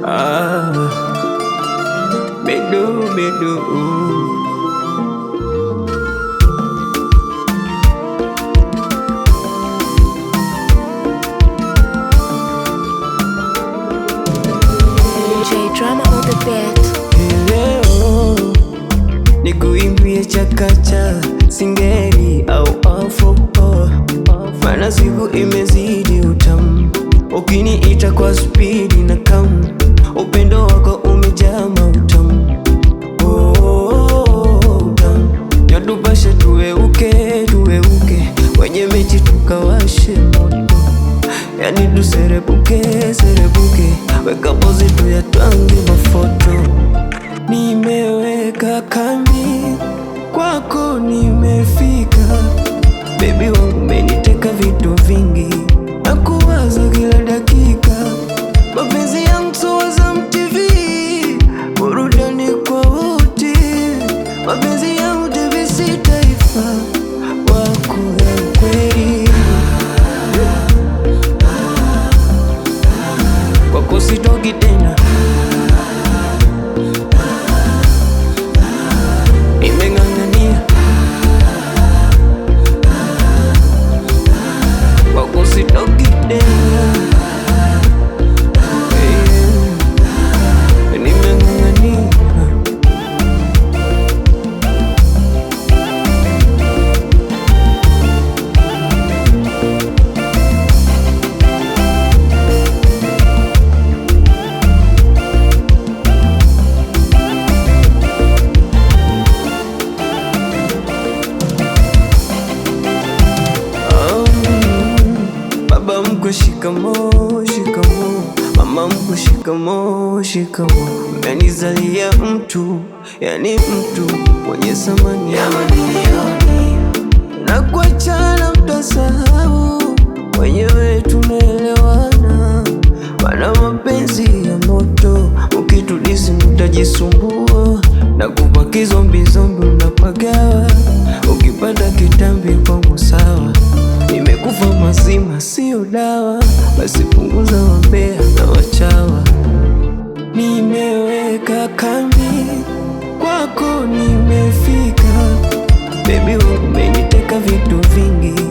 Ah, bedu bedu. J Drama on the beat. Leo nikuimbie chakacha, singeli au afropo, mana siku imezidi utamu, ukiniita kwa spidi na kamu, upendo wako umejaa mautamu. Utamu yatupashe tuweuke, tuweuke kwenye mechi tukawashe moto, yani tuserebuke, serebuke, weka pozi tuyatwange mafoto. Nimeweka kambi kwako, nimefika baby wangu, umeniteka vitu vingi na kuwaza kila dakika. Mapenzi yangu so Azam TV, burudani kwa wote. Mapenzi yangu TBC Taifa, wako ya kweli, kwako sitoki tena. Nimeng'ang'ania kwako sitoki tena. Nimeng'ang'ania. Baba mkwe shikamoo, shikamoo. Mama mkwe shikamoo, shikamoo. Umenizalia mtu, yani mtu mwenye thamani ya mamilioni, na kuachana mtasahau, wenyewe tunaelewana, mana mapenzi ya moto, ukitudisi mutajisumbua, na kupaki zombi zombi unapagawa, ukipata kitambi kwangu sawa. Nimekufa mazima sio dawa, basi punguza wambea na wachawa. Nimeweka kambi kwako, nimefika baby wangu, umeniteka vitu vingi